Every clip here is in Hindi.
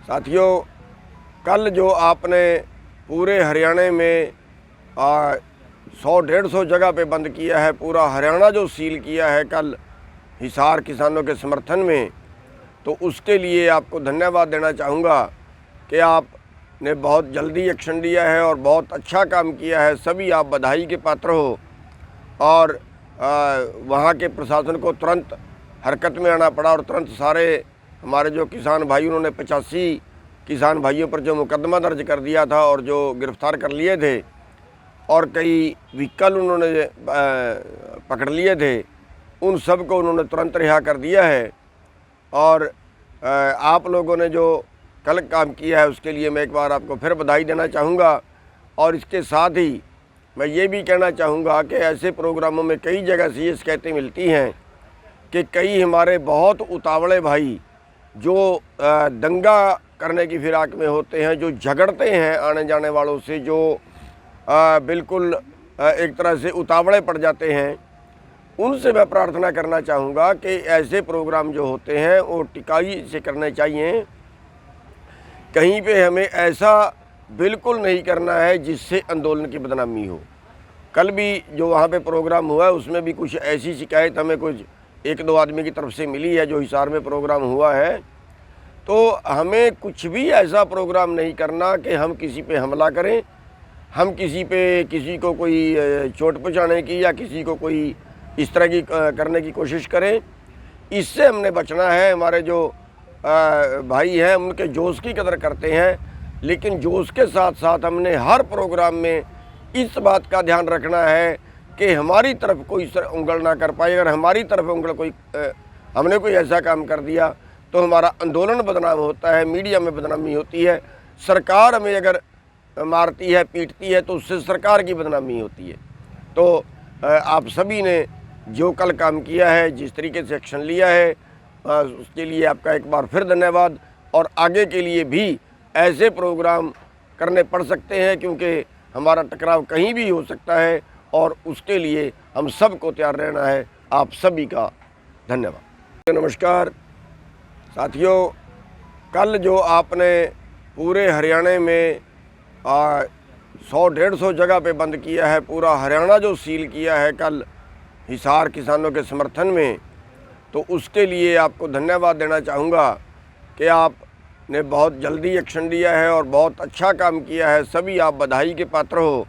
साथियों, कल जो आपने पूरे हरियाणा में 100-150 जगह पे बंद किया है, पूरा हरियाणा जो सील किया है कल हिसार किसानों के समर्थन में, तो उसके लिए आपको धन्यवाद देना चाहूँगा कि आपने बहुत जल्दी एक्शन लिया है और बहुत अच्छा काम किया है। सभी आप बधाई के पात्र हो और वहाँ के प्रशासन को तुरंत हरकत में आना पड़ा और तुरंत सारे हमारे जो किसान भाई, उन्होंने 85 किसान भाइयों पर जो मुकदमा दर्ज कर दिया था और जो गिरफ़्तार कर लिए थे और कई व्हीकल उन्होंने पकड़ लिए थे, उन सब को उन्होंने तुरंत रिहा कर दिया है। और आप लोगों ने जो कल काम किया है उसके लिए मैं एक बार आपको फिर बधाई देना चाहूँगा। और इसके साथ ही मैं ये भी कहना चाहूँगा कि ऐसे प्रोग्रामों में कई जगह से ये शिकायतें मिलती हैं कि कई हमारे बहुत उतावले भाई जो दंगा करने की फिराक में होते हैं, जो झगड़ते हैं आने जाने वालों से, जो बिल्कुल एक तरह से उतावले पड़ जाते हैं, उनसे मैं प्रार्थना करना चाहूँगा कि ऐसे प्रोग्राम जो होते हैं वो टिकाई से करने चाहिए। कहीं पे हमें ऐसा बिल्कुल नहीं करना है जिससे आंदोलन की बदनामी हो। कल भी जो वहाँ पे प्रोग्राम हुआ है उसमें भी कुछ ऐसी शिकायत हमें कुछ 1-2 आदमी की तरफ से मिली है जो हिसार में प्रोग्राम हुआ है। तो हमें कुछ भी ऐसा प्रोग्राम नहीं करना कि हम किसी पे हमला करें, हम किसी को कोई चोट पहुँचाने की या किसी को कोई इस तरह की करने की कोशिश करें। इससे हमने बचना है। हमारे जो भाई हैं उनके जोश की कदर करते हैं, लेकिन जोश के साथ साथ हमने हर प्रोग्राम में इस बात का ध्यान रखना है कि हमारी तरफ कोई उंगल ना कर पाए। अगर हमारी तरफ उंगल हमने कोई ऐसा काम कर दिया तो हमारा आंदोलन बदनाम होता है, मीडिया में बदनामी होती है, सरकार हमें अगर मारती है, पीटती है तो उससे सरकार की बदनामी होती है। तो आप सभी ने जो कल काम किया है, जिस तरीके से एक्शन लिया है, उसके लिए आपका एक बार फिर धन्यवाद। और आगे के लिए भी ऐसे प्रोग्राम करने पड़ सकते हैं क्योंकि हमारा टकराव कहीं भी हो सकता है और उसके लिए हम सबको तैयार रहना है। आप सभी का धन्यवाद। नमस्कार साथियों, कल जो आपने पूरे हरियाणा में 100-150 जगह पे बंद किया है, पूरा हरियाणा जो सील किया है कल हिसार किसानों के समर्थन में, तो उसके लिए आपको धन्यवाद देना चाहूँगा कि आपने बहुत जल्दी एक्शन लिया है और बहुत अच्छा काम किया है। सभी आप बधाई के पात्र हो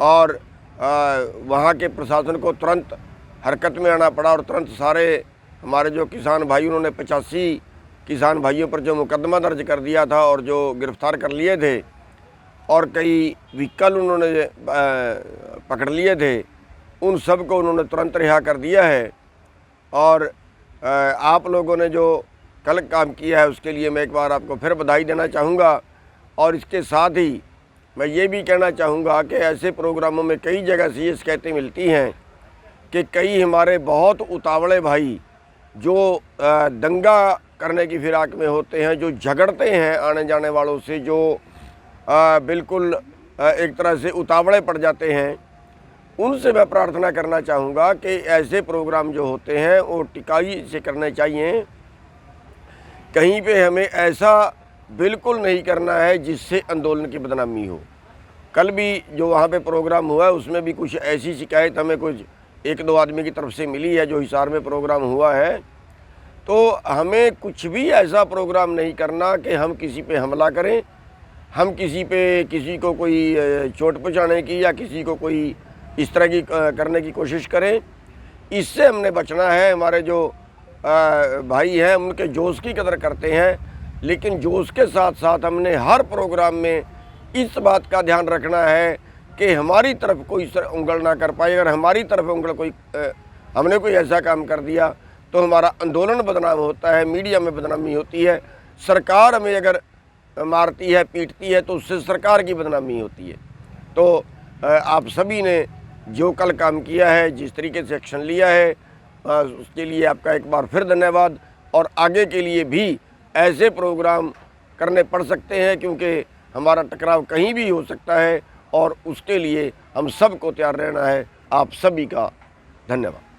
और वहाँ के प्रशासन को तुरंत हरकत में आना पड़ा और तुरंत सारे हमारे जो किसान भाई, उन्होंने 85 किसान भाइयों पर जो मुकदमा दर्ज कर दिया था और जो गिरफ़्तार कर लिए थे और कई व्हीकल उन्होंने पकड़ लिए थे, उन सब को उन्होंने तुरंत रिहा कर दिया है। और आप लोगों ने जो कल काम किया है उसके लिए मैं एक बार आपको फिर बधाई देना चाहूँगा। और इसके साथ ही मैं ये भी कहना चाहूँगा कि ऐसे प्रोग्रामों में कई जगह से ये शिकायतें मिलती हैं कि कई हमारे बहुत उतावले भाई जो दंगा करने की फिराक में होते हैं, जो झगड़ते हैं आने जाने वालों से, जो बिल्कुल एक तरह से उतावले पड़ जाते हैं, उनसे मैं प्रार्थना करना चाहूँगा कि ऐसे प्रोग्राम जो होते हैं वो टिकाई से करने चाहिए। कहीं पे हमें ऐसा बिल्कुल नहीं करना है जिससे आंदोलन की बदनामी हो। कल भी जो वहाँ पे प्रोग्राम हुआ है उसमें भी कुछ ऐसी शिकायत हमें कुछ 1-2 आदमी की तरफ से मिली है जो हिसार में प्रोग्राम हुआ है। तो हमें कुछ भी ऐसा प्रोग्राम नहीं करना कि हम किसी पे हमला करें, हम किसी को कोई चोट पहुँचाने की या किसी को कोई इस तरह की करने की कोशिश करें। इससे हमने बचना है। हमारे जो भाई हैं उनके जोश की कदर करते हैं, लेकिन जोश के साथ साथ हमने हर प्रोग्राम में इस बात का ध्यान रखना है कि हमारी तरफ कोई उंगल ना कर पाए। अगर हमारी तरफ उंगल हमने कोई ऐसा काम कर दिया तो हमारा आंदोलन बदनाम होता है, मीडिया में बदनामी होती है, सरकार हमें अगर मारती है, पीटती है तो उससे सरकार की बदनामी होती है। तो आप सभी ने जो कल काम किया है, जिस तरीके से एक्शन लिया है, उसके लिए आपका एक बार फिर धन्यवाद। और आगे के लिए भी ऐसे प्रोग्राम करने पड़ सकते हैं क्योंकि हमारा टकराव कहीं भी हो सकता है और उसके लिए हम सबको तैयार रहना है। आप सभी का धन्यवाद।